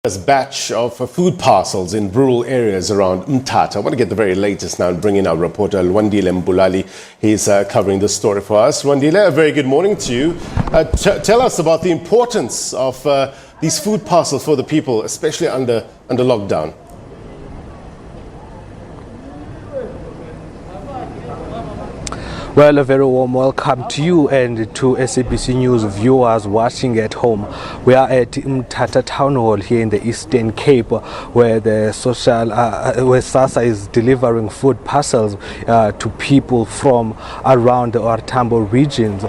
Batch of food parcels in rural areas around Mthatha. I want to get the very latest now and bring in our reporter Lwandile Mbulali. He's covering this story for us. Lwandile, a very good morning to you. Tell us about the importance of these food parcels for the people, especially under lockdown. Well, a very warm welcome to you and to SABC News viewers watching at home. We are at Mthatha Town Hall here in the Eastern Cape, where the where SASSA is delivering food parcels to people from around the Ortambo regions,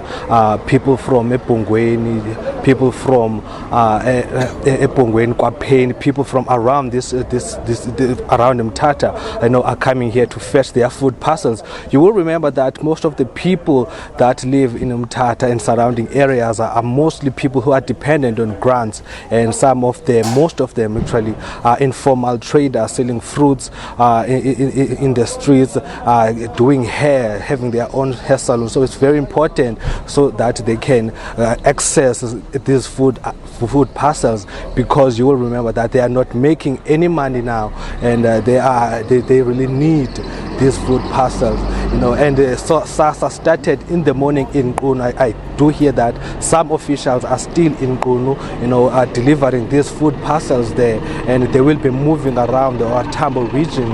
people from Epongweni, people from Epongweni, Kwapeni, people from around around Mthatha, are coming here to fetch their food parcels. You will remember that most of the people that live in Mthatha and surrounding areas are mostly people who are dependent on grants, and most of them actually are informal traders selling fruits in the streets, doing hair, having their own hair salon. So it's very important so that they can access these food parcels, because you will remember that they are not making any money now, and they really need these food parcels, and so SASSA started in the morning in Qunu. I do hear that some officials are still in Qunu, are delivering these food parcels there, and they will be moving around the Ortambo region,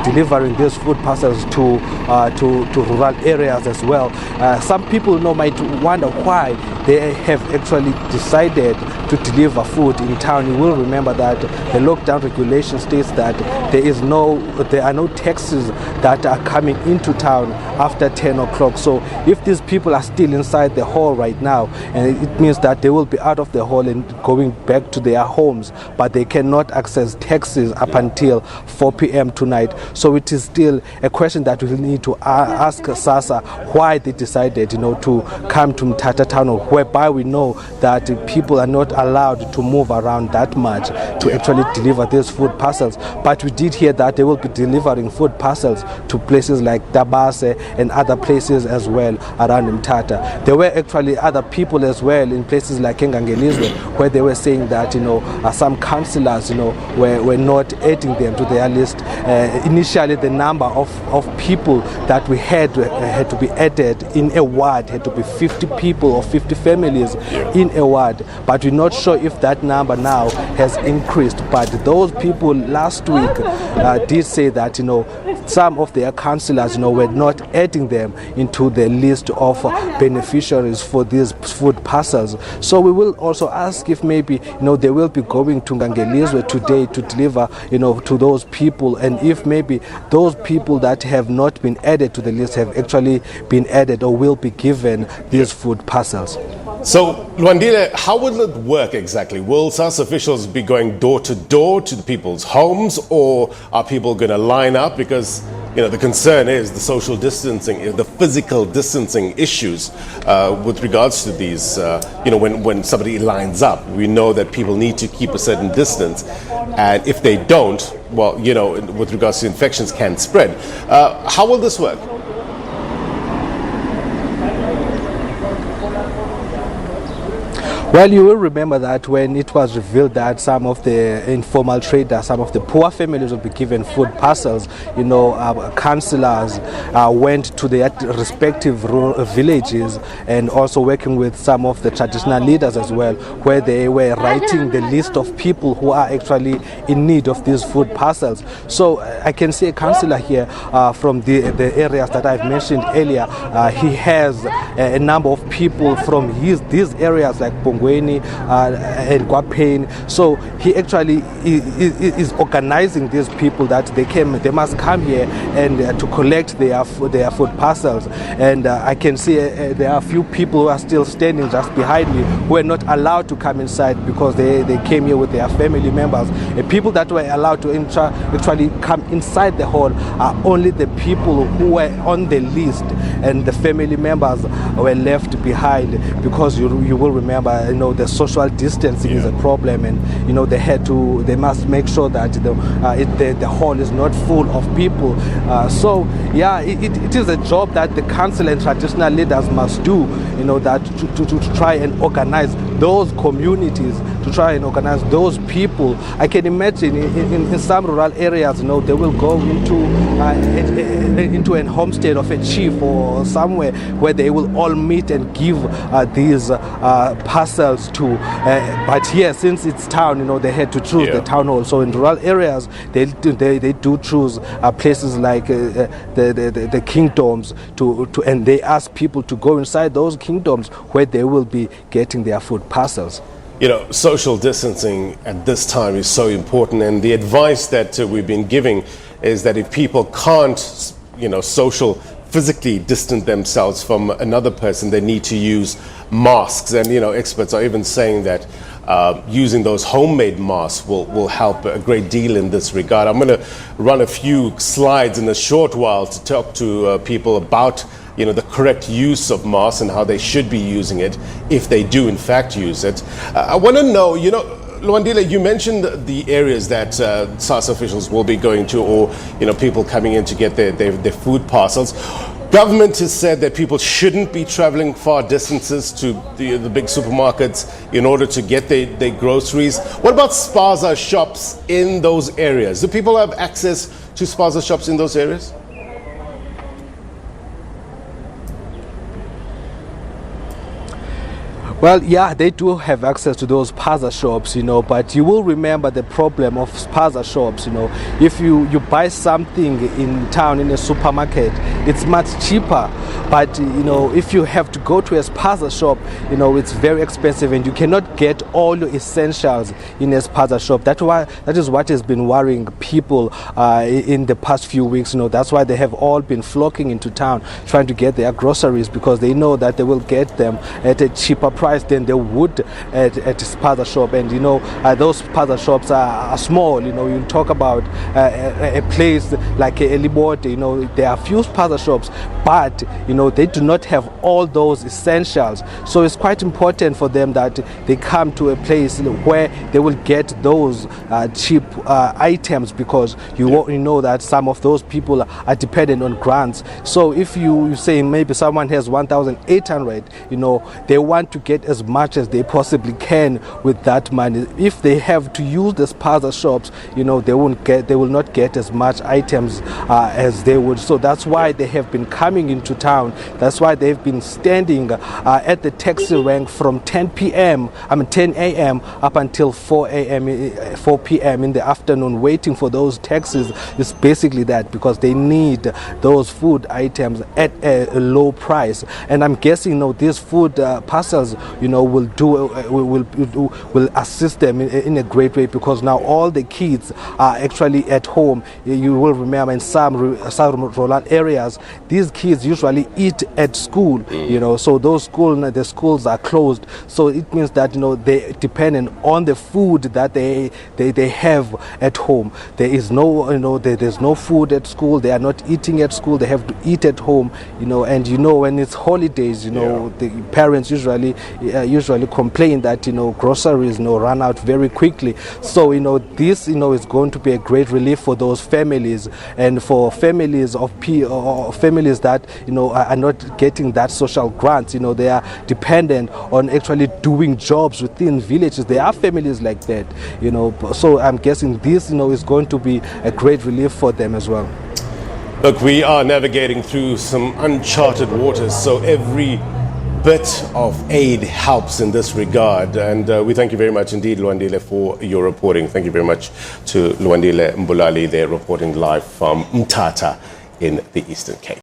delivering these food parcels to rural areas as well. Some people might wonder why they have actually decided to deliver food in town. You will remember that the lockdown regulation states that there are no taxis that are coming into town after 10 o'clock. So if these people are still inside the hall right now, and it means that they will be out of the hall and going back to their homes, but they cannot access taxis up until 4 p.m. tonight. So it is still a question that we need to ask SASSA why they decided to come to Mthatha Town, whereby we know that people are not allowed to move around that much to actually deliver these food parcels. But we did hear that they will be delivering food parcels to places like Tabase and other places as well around Mthatha. There were actually other people as well in places like Ngelizwe, where they were saying that some councillors were not adding them to their list. Initially, the number of people that we had to be added in a ward had to be 50 people or 50 families in a ward, but we're not sure if that number now has increased. But those people last week did say that some of their councillors were not adding them into the list of beneficiaries for these food parcels. So we will also ask if maybe they will be going to Ngelizwe today to deliver to those people, and if maybe those people that have not been added to the list have actually been added or will be given these food parcels. So, Lwandile, how will it work exactly? Will SASSA officials be going door to door to the people's homes, or are people going to line up? Because the concern is the social distancing, the physical distancing issues with regards to these. When somebody lines up, we know that people need to keep a certain distance, and if they don't, well, with regards to infections can spread. How will this work? Well, you will remember that when it was revealed that some of the informal traders, some of the poor families will be given food parcels, councillors went to their respective villages and also working with some of the traditional leaders as well, where they were writing the list of people who are actually in need of these food parcels. So I can see a councillor here from the areas that I've mentioned earlier. He has a number of people from these areas like Pongweni and Kwapeni. So he actually is organizing these people that they must come here and to collect their food parcels. And I can see there are a few people who are still standing just behind me who are not allowed to come inside because they came here with their family members. The people that were allowed to actually come inside the hall are only the people who were on the list, and the family members were left behind, because you will remember the social distancing is a problem, and they must make sure that the hall is not full of people. So it is a job that the council and traditional leaders must do, that to try and organize those communities, to try and organize those people. I can imagine in some rural areas, you know, they will go into a homestead of a chief or somewhere where they will all meet and give these parcels to. But here, since it's town, you know, they had to choose the town hall. So in rural areas, they do choose places like the kingdoms and they ask people to go inside those kingdoms where they will be getting their food parcels. You know, social distancing at this time is so important, and the advice that we've been giving is that if people can't, you know, physically distance themselves from another person, they need to use masks. And, you know, experts are even saying that using those homemade masks will help a great deal in this regard. I'm going to run a few slides in a short while to talk to people about, you know, the correct use of masks and how they should be using it if they do in fact use it. I want to know, you know, Lwandile, you mentioned the areas that SASSA officials will be going to, or, you know, people coming in to get their food parcels. Government has said that people shouldn't be traveling far distances to the big supermarkets in order to get their groceries. What about spaza shops in those areas? Do people have access to spaza shops in those areas? Well, yeah, they do have access to those spaza shops, you know, but you will remember the problem of spaza shops, you know. If you buy something in town in a supermarket, it's much cheaper. But, you know, if you have to go to a spaza shop, you know, it's very expensive and you cannot get all your essentials in a spaza shop. That is what has been worrying people in the past few weeks, you know. That's why they have all been flocking into town trying to get their groceries, because they know that they will get them at a cheaper price than they would at a spaza shop. And, you know, those spaza shops are small. You know, you talk about a place like a Lwandile, you know, there are few spaza shops, but, you know, they do not have all those essentials. So it's quite important for them that they come to a place where they will get those cheap items, because you know that some of those people are dependent on grants. So if you say maybe someone has 1,800, you know, they want to get as much as they possibly can with that money. If they have to use the spaza shops, you know, they will not get as much items as they would. So that's why they have been coming into town. That's why they've been standing at the taxi rank from 10 a.m. up until 4 p.m. in the afternoon, waiting for those taxis. It's basically that, because they need those food items at a low price. And I'm guessing, you know, these food parcels, you know, will assist them in a great way, because now all the kids are actually at home. You will remember in some rural areas, these kids usually eat at school, you know, so the schools are closed. So it means that, you know, they dependent on the food that they have at home. There is no, you know, there's no food at school. They are not eating at school. They have to eat at home, you know. And, you know, when it's holidays, you know, the parents usually complain that, you know, groceries, you know, run out very quickly. So, you know, this, you know, is going to be a great relief for those families, and for families of families that, you know, are not getting that social grants. You know, they are dependent on actually doing jobs within villages. There are families like that, you know. So I'm guessing this, you know, is going to be a great relief for them as well. Look, we are navigating through some uncharted waters, so every bit of aid helps in this regard. And we thank you very much indeed, Lwandile, for your reporting. Thank you very much to Lwandile Mbulali there, reporting live from Mthatha in the Eastern Cape.